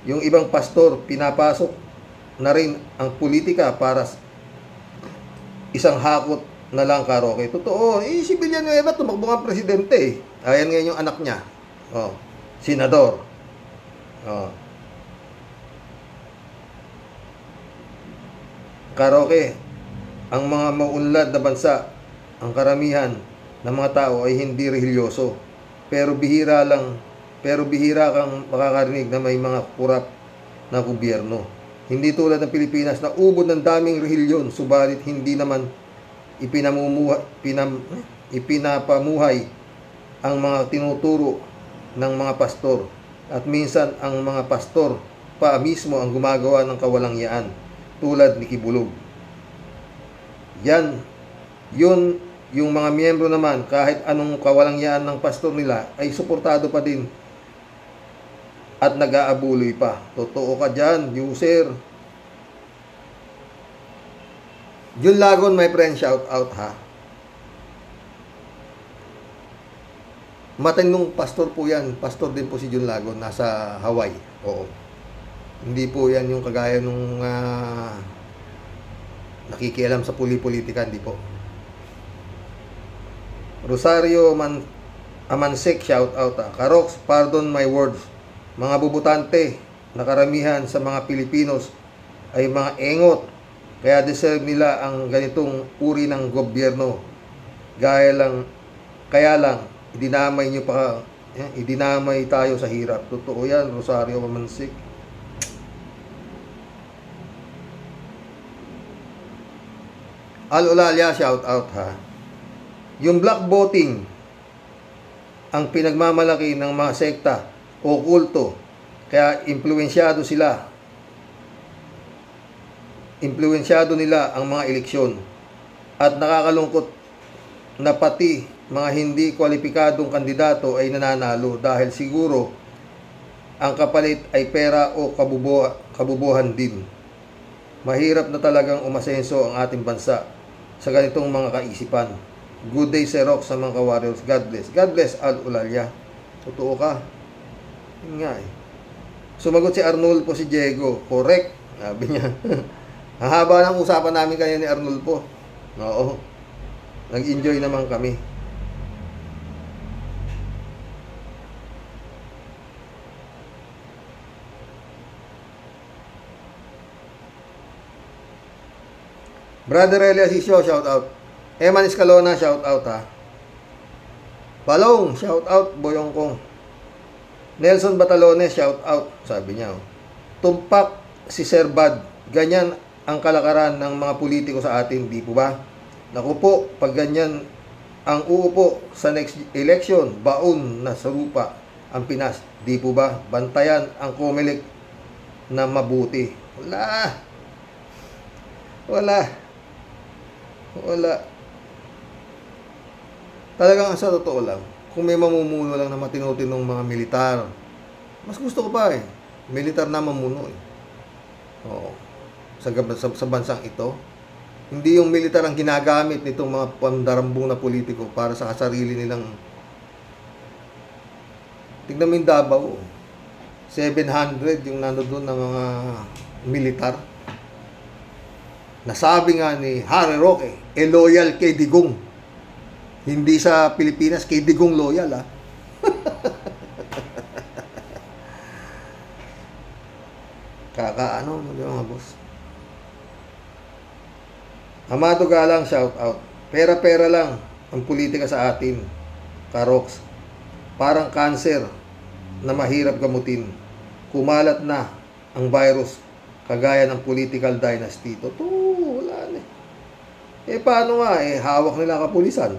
Yung ibang pastor, pinapasok na rin ang politika para isang hakot na lang Karoke. Totoo, si Villanueva tumakbo nga presidente eh. Ayan ngayon yung anak niya. Senador. Karoke, ang mga maunlad na bansa, ang karamihan ng mga tao ay hindi religyoso. Pero bihira kang makakarinig na may mga kurap na gobyerno. Hindi tulad ng Pilipinas na ubod ng daming relihiyon, subalit hindi naman ipinapamuhay ang mga tinuturo ng mga pastor, at minsan ang mga pastor pa mismo ang gumagawa ng kawalangyaan tulad ni Quibulog. Yun yung mga miyembro naman, kahit anong kawalangyaan ng pastor nila ay suportado pa din at nag-aabuloy pa. Totoo ka dyan, user. Jun Lagon, my friend, shout out ha. Matinong pastor po yan. Pastor din po si Jun Lagon, nasa Hawaii. Oo. Hindi po yan yung kagaya nung nakikialam sa politika, hindi po. Rosario Amansek, shout out ha. Karoks, pardon my words. Mga bubutante na karamihan sa mga Pilipinos ay mga engot, kaya deserve nila ang ganitong uri ng gobyerno. Kaya lang idinamay tayo sa hirap. Totoo yan, Rosario Amansek. Al-Ulalia, shout out ha. Yung black voting ang pinagmamalaki ng mga sekta o kulto, kaya impluwensyado nila ang mga eleksyon, at nakakalungkot na pati mga hindi kwalipikadong kandidato ay nananalo dahil siguro ang kapalit ay pera o kabubuhan din. Mahirap na talagang umasenso ang ating bansa sa ganitong mga kaisipan. Good day, Xerox, sa mga ka-warriors. God bless. God bless, Al-Ulalia. Totoo ka. Yun nga eh. Sumagot si Arnulfo si Diego. Correct. Sabi niya. Ang haba ng usapan namin kanina ni Arnulfo. Oo. Nag-enjoy naman kami. Brother Elias Isio, shout out. Eman Escalona, shout out ha. Balong, shout out. Boyong Kong. Nelson Batalones, shout out. Sabi niya. Tumpak si Sir Bad. Ganyan ang kalakaran ng mga politiko sa atin, di po ba? Naku po, pag ganyan ang uupo sa next election, baon na sa lupa ang Pinas, di po ba? Bantayan ang Comelec na mabuti. Wala. Talagang sa totoo lang, kung may mamumuno lang na matino-tinong mga militar, mas gusto ko pa eh. Militar na mamuno eh. Oo. Sa bansang ito, hindi yung militar ang ginagamit nitong mga pandarambong na politiko para sa sarili nilang. Tignan mo yung Davao, 700 yung nandoon na mga militar. Nasabi nga ni Harry Roque, loyal kay Digong. Hindi sa Pilipinas, kay Digong loyal ha. Kakaano mga boss. Amado Galang, shout out. Pera-pera lang ang politika sa atin. Karoks. Parang cancer na mahirap gamutin. Kumalat na ang virus kagaya ng political dynasty. Totoo, wala na eh. Paano nga hawak nila kapulisan.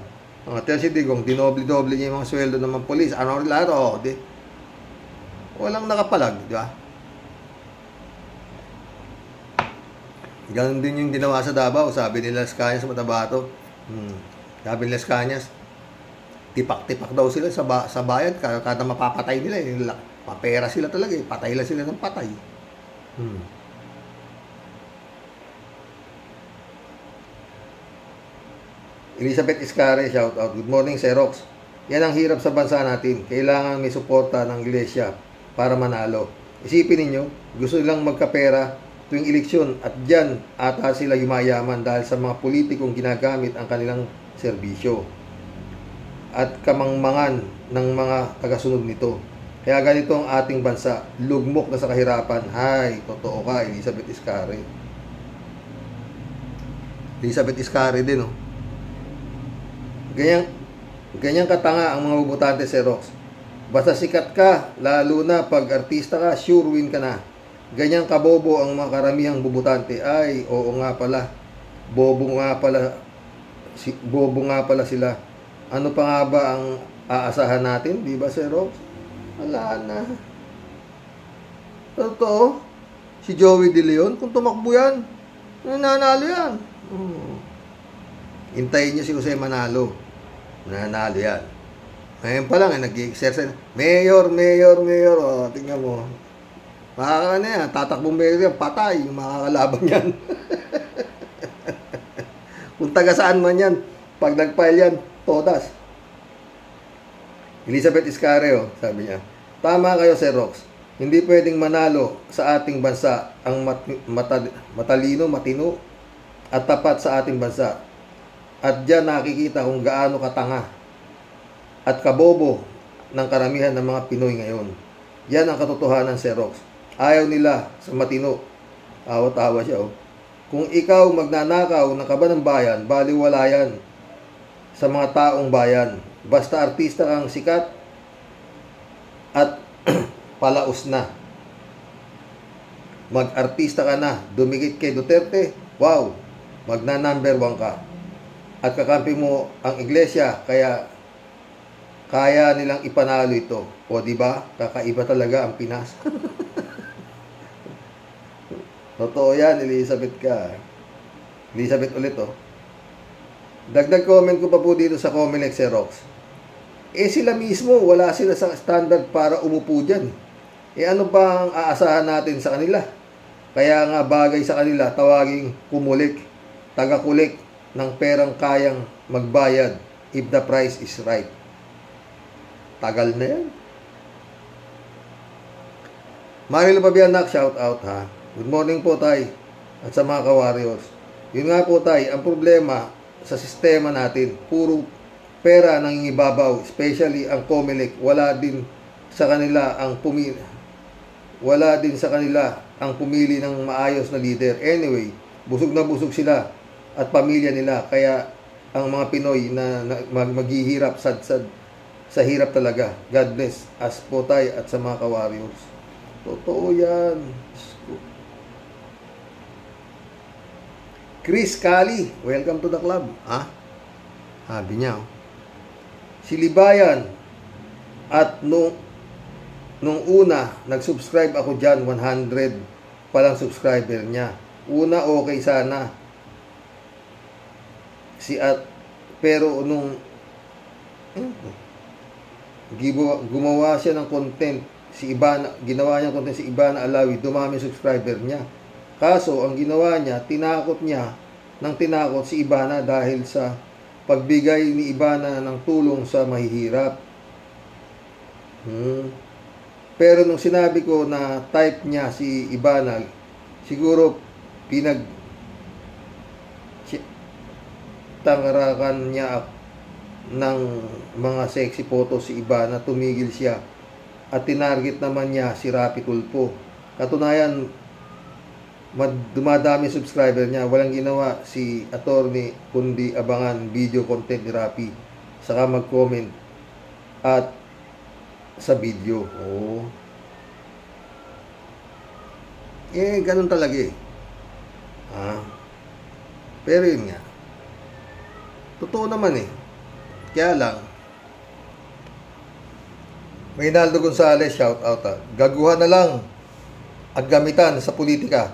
Tel si Digong, dinoble-doble niya yung mga sweldo ng mga polis. Ano rin lahat? Walang nakapalag, di ba? Ganon din yung ginawa sa Davao. Sabi nila Las Cañas sa Matabato. Sabi nila Las Cañas, tipak-tipak daw sila sa bayan. Kada mapapatay nila, papera sila talaga eh. Patay lang sila ng patay. Elizabeth Iscare, shout out. Good morning, Xerox. Yan ang hirap sa bansa natin. Kailangan may suporta ng iglesia para manalo. Isipin ninyo, gusto nilang magkapera tuwing eleksyon at dyan ata sila yumayaman dahil sa mga politikong ginagamit ang kanilang serbisyo at kamangmangan ng mga tagasunod nito. Kaya ganito ang ating bansa, lugmok na sa kahirapan. Hay, totoo ka, Elizabeth Iscare. Elizabeth Iscare din, oh. Ganyan katanga ang mga bubutante, Xerox. Basta sikat ka, lalo na pag artista ka, sure win ka na. Ganyan kabobo ang mga karamihang bubutante. Ay, oo nga pala. Bobo nga pala bobo nga pala sila. Ano pa nga ba ang aasahan natin? Di ba, Sir Rox? Wala na. Totoo, si Joey De Leon, kung tumakbo yan, nananalo yan. Hintayin niyo si Jose Manalo. Nananalo yan. Ngayon pa lang, nag-i-exercise. Mayor. O, tingnan mo. Makakana yan, tatakbong mayor yan, patay, yung makakalaban yan. Kung taga saan man yan, pag nag-file yan, todas. Elizabeth Iscareo, sabi niya, tama kayo, Sir Rox. Hindi pwedeng manalo sa ating bansa ang matalino, matino, at tapat sa ating bansa. At diyan nakikita kung gaano katanga at kabobo ng karamihan ng mga Pinoy ngayon. Yan ang katotohanan, Sir Rox. Ayaw nila sa matino. Tawa-tawa siya, oh. Kung ikaw magnanakaw ng kaba ng bayan, baliwala yan sa mga taong bayan. Basta artista kang sikat at palaos na. Mag-artista ka na, dumikit kay Duterte, wow, magna-number 1 ka. At kakampi mo ang iglesia, kaya nilang ipanalo ito. O di ba? Kakaiba talaga ang Pinas. Totoo yan, Elizabeth ka. Elizabeth ulit, oh. Dagdag comment ko pa po dito sa Comelec, Sir Rox. Sila mismo, wala sila sa standard para umupo dyan. Ano ba ang aasahan natin sa kanila? Kaya nga bagay sa kanila, tawaging kumulik, tagakulik ng perang kayang magbayad if the price is right. Tagal na yan. Marilo Pabianak, shout out ha. Good morning po, Tay. At sa mga ka-warriors. Yun nga po, Tay, ang problema sa sistema natin, puro pera nang ibabaw, especially ang Comelec, wala din sa kanila ang pumili ng maayos na leader. Anyway, busog na busog sila at pamilya nila, kaya ang mga Pinoy na maghihirap sa hirap talaga. God bless as po, Tay, at sa mga ka-warriors. Totoo yan. Chris Kali, welcome to the club. Sabi niya, si Libayan, at nung una, nag-subscribe ako dyan, 100 palang subscriber niya. Una, okay sana. Pero nung gumawa siya ng content, ginawa niya content si Ibana Alawi, dumami subscriber niya. Kaso, ang ginawa niya, tinakot si Ibana dahil sa pagbigay ni Ibana ng tulong sa mahihirap. Pero nung sinabi ko na type niya si Ibana, siguro tangarakan niya ng mga sexy photos si Ibana, tumigil siya at tinarget naman niya si Rapi Tulfo. Katunayan, dumadami subscriber niya, walang ginawa si attorney kundi abangan video content ni Rapi, saka mag-comment at sa video. Ganun talaga eh. Pero yun nga, totoo naman eh. Kaya lang, Reynaldo Gonzales, shout out gaguhan na lang at gamitan sa politika.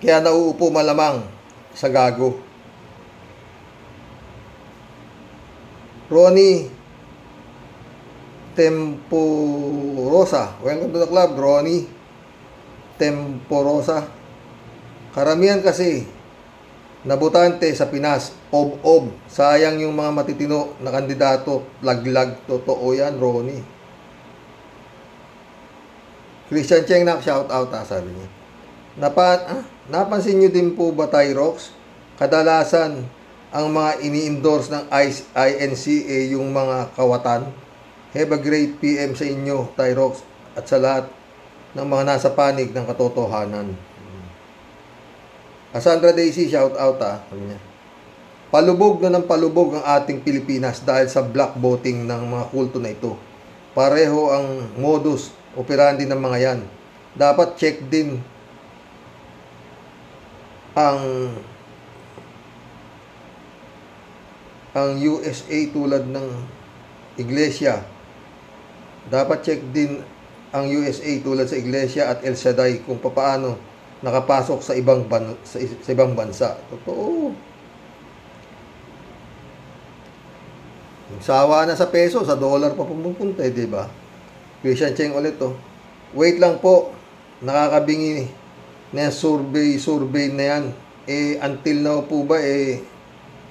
Kaya nauupo malamang sa gago. Ronnie Temporosa, welcome to the club, Ronnie Temporosa. Karamihan kasi nabutante sa Pinas, ob-ob. Sayang yung mga matitino na kandidato, laglag. Totoo yan, Ronnie. Christian Cheng, shout out sabi niya. Napansin nyo din po ba, Ty Rox? Kadalasan, ang mga ini-endorse ng INCA yung mga kawatan. Have a great PM sa inyo, Ty Rox, at sa lahat ng mga nasa panig ng katotohanan. Cassandra Daisy, shout out Palubog na ng palubog ang ating Pilipinas dahil sa black voting ng mga kulto na ito. Pareho ang modus operandi ng mga yan. Dapat check din ang ang USA tulad ng iglesia. Dapat check din ang USA tulad sa iglesia at El Shaddai kung paano nakapasok sa ibang bansa. Totoo. Yung sawa na sa peso, sa dollar pa pumupunta, di ba? Christian Cheng ulit to. Wait lang po, nakakabingi na survey na yan. Until now po ba,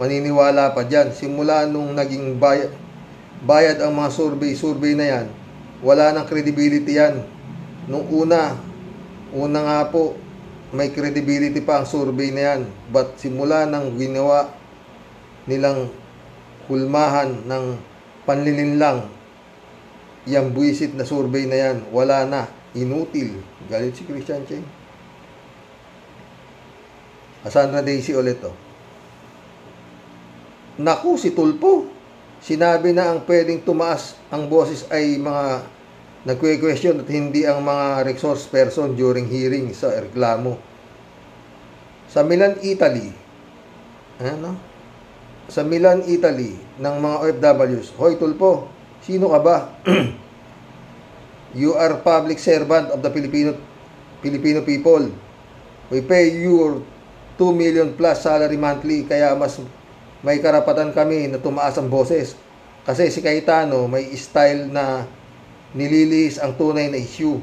maniniwala pa dyan. Simula nung naging bayad ang mga survey na yan, wala nang credibility yan. Nung una nga po, may credibility pa ang survey na yan. But simula nang ginawa nilang hulmahan ng panlilinlang, yung buwisit na survey na yan, wala na. Inutil. Galit si Christian Cheng. Sandra Daisy ulit to. Naku, si Tulpo. Sinabi na ang pwedeng tumaas ang boses ay mga nagque-question at hindi ang mga resource person during hearing sa reklamo. Sa Milan, Italy, sa Milan, Italy, ng mga OFWs, Hoy Tulpo, sino ka ba? You are public servant of the Filipino people. We pay you 2 million plus salary monthly, kaya mas may karapatan kami na tumaas ang boses. Kasi si Cayetano may style na nililihis ang tunay na issue.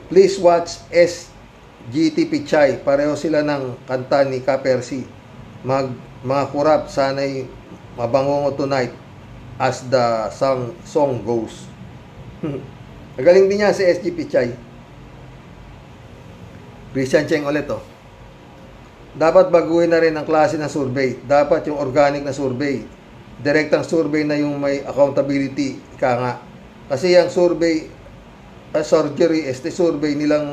Please watch SGT Pichay. Pareho sila ng kanta ni Ka-Percy. Mga kurap, sana'y mabangongo tonight as the song goes. Nagaling din niya si SG Pichay. Christian Cheng ulit to. Dapat baguhin na rin ang klase ng survey. Dapat yung organic na survey. Direktang survey na yung may accountability. Ika nga. Kasi yung survey, survey nilang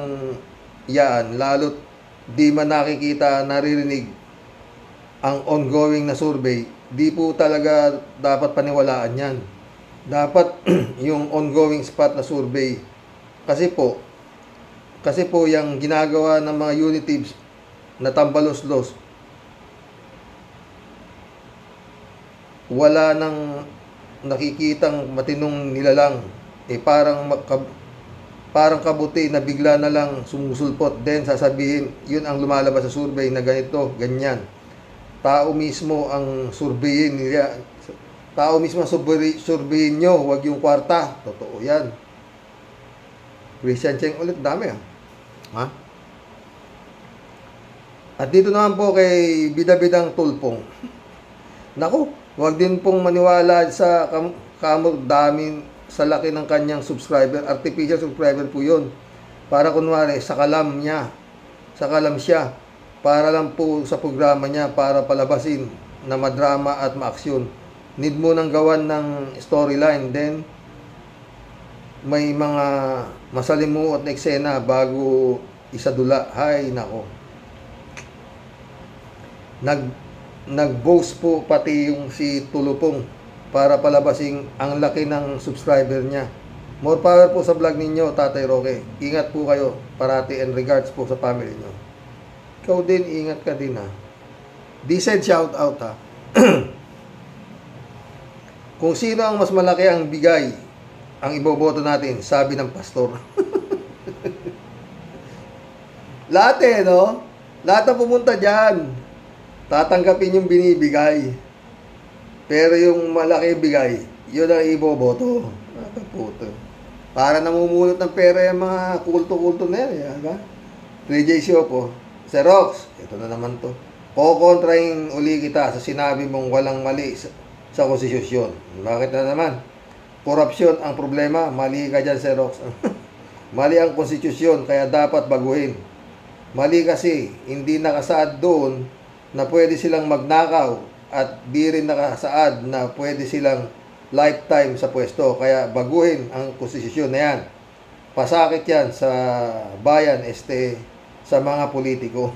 yan, lalo't di man nakikita, naririnig ang ongoing na survey, di po talaga dapat paniwalaan yan. Dapat yung ongoing spot na survey. Kasi po yung ginagawa ng mga unitives na tambalos-los, wala nang nakikitang matinong nilalang. Parang kabuti na bigla na lang sumusulpot. Then sasabihin, yun ang lumalabas sa survey na ganito, ganyan. Tao mismo ang surveyin nila. Tao mismo ang surveyin nyo, wag yung kwarta. Totoo yan. Christian Cheng ulit, dami ha? At dito naman po kay bida-bidang Tulpong. Naku, wag din pong maniwala sa dami sa laki ng kanyang subscriber. Artificial subscriber po yun. Para kunwari, sakalam siya. Para lang po sa programa niya, para palabasin na madrama at maaksyon. Need mo nang gawan ng storyline. Then, may mga masalimuot na eksena bago isadula. Hay, nako. Nag-boast po pati yung si Tulupong para palabasin ang laki ng subscriber niya. More power po sa vlog ninyo, Tatay Roque. Ingat po kayo parati and regards po sa family nyo. Ikaw din, ingat ka din ha. Decent shout out ha. Kung sino ang mas malaki ang bigay, ang iboboto natin, sabi ng pastor. Lahat no? Lahat na pumunta dyan, tatanggapin yung binibigay. Pero yung malaki bigay, yun ang iboboto. Puto. Para namumulot ng pera yung mga kulto-kulto na yan. Diba? 3J Siopo. Sir Rox, ito na naman to. Kukontrahin uli kita sa sinabi mong walang mali sa konstitusyon. Bakit na naman? Korupsyon ang problema. Mali ka dyan, Sir Rox. Mali ang konstitusyon, kaya dapat baguhin. Mali kasi, hindi nakasaad doon na pwede silang magnakaw at di rin nakasaad na pwede silang lifetime sa pwesto. Kaya baguhin ang konstitusyon na yan. Pasakit yan sa bayan, sa mga politiko.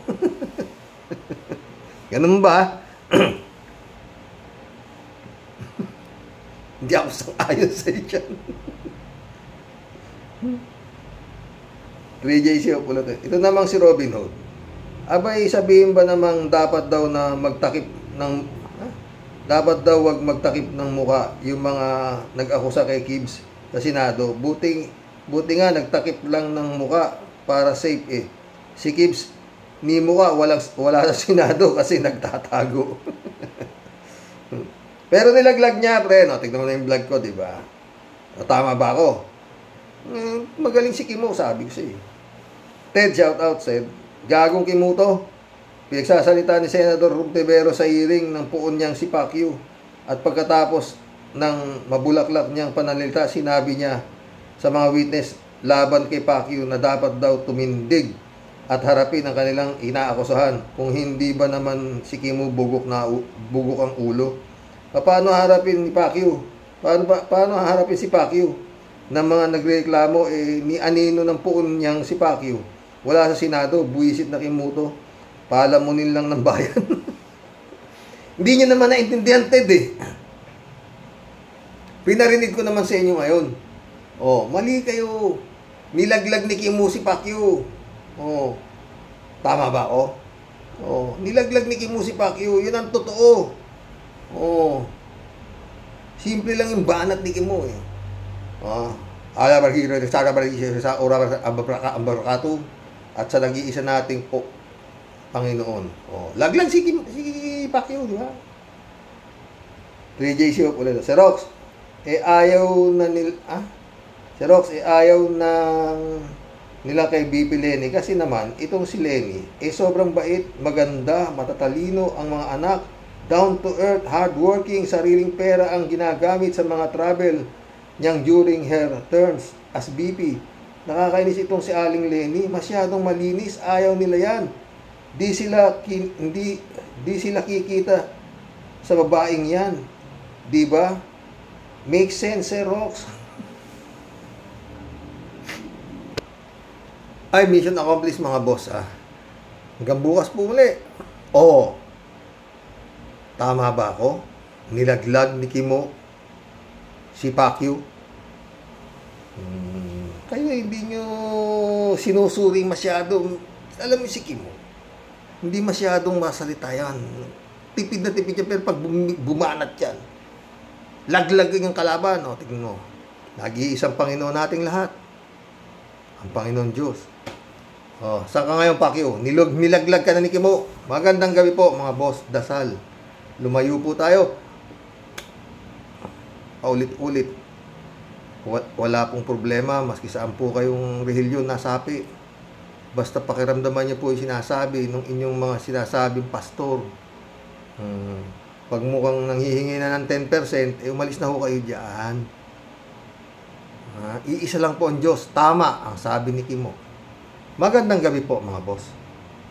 Ganun ba? Hindi ako sang-ayon sa dyan. 3JC o pulot. Ito namang si Robin Hood. Abay, sabihin ba namang dapat daw na magtakip ng dapat daw wag magtakip ng muka yung mga nag-akusa kay Gibbs sa Senado. Buti nga nagtakip lang ng muka para safe eh. Si Gibbs ni muka wala sa Senado kasi nagtatago. Pero nilaglag niya, pre, no? Tignan mo na yung vlog ko, di ba? Tama ba ako? Magaling si Kimo, sabi ko siya. Ted, shout out, said, gagong Kimo to. Pinagsasalita ni Senador Rumtevero sa hearing ng puon niyang si Pacquiao. At pagkatapos ng mabulaklak niyang pananalita, sinabi niya sa mga witness laban kay Pacquiao na dapat daw tumindig at harapin ang kanilang inaakusahan. Kung hindi ba naman si Kimo bugok ang ulo? Paano harapin ni Pacquiao? Paano haharapin si Pacquiao ng mga nagreklamo ni anino ng puon niyang si Pacquiao? Wala sa Senado, buwisit na Kimuto. Palamunin lang ng bayan. Hindi niyo naman naintindihan, Ted eh. Pinarinig ko naman sa inyo ngayon. Oh, mali kayo. Nilaglag ni Kimo si Pacquiao. Oh, tama ba ako? Oh, nilaglag ni Kimo si Pacquiao. Yun ang totoo. Oh. Simple lang yung banat ni Kimo eh. Ala barhiro sa ora ambarakato at sa nag-iisa nating Panginoon. Oh, laglag si Pacquiao, di ba? 3JC ulit. Si Rox, ayaw ng nila kay BP Lenny kasi naman itong si Lenny sobrang bait, maganda, matatalino ang mga anak, down to earth, hardworking, sariling pera ang ginagamit sa mga travel niyang during her terms as BP. Nakakainis itong si Aling Lenny, masyadong malinis, ayaw nila yan. Di sila kikita sa babaeng yan. Di ba? Make sense, Rox. Ay, mission accomplished mga boss Hanggang bukas po muli. Tama ba ako? Nilaglag ni Kimo si Pacquiao? Kayo hindi nyo sinusuring masyadong, alam mo si Kimo, hindi masyadong masalita yan. Tipid na tipid yan, pero pag bumanat yan, laglag yung kalaban. Tignan mo, nag-iisang Panginoon nating lahat, ang Panginoon Diyos. Saan ka ngayon, Pacquiao? Nilaglag ka na ni Kimo. Magandang gabi po mga boss, dasal. Lumayo po tayo. Paulit-ulit. Wala pong problema, maski saan po kayong relihiyon nasapi. Basta pakiramdaman niyo po yung sinasabi ng inyong mga sinasabing pastor. Pag mukhang nanghihingi na ng 10%, umalis na ho kayo dyan. Iisa lang po ang Diyos. Tama ang sabi ni Kimo. Magandang gabi po mga boss.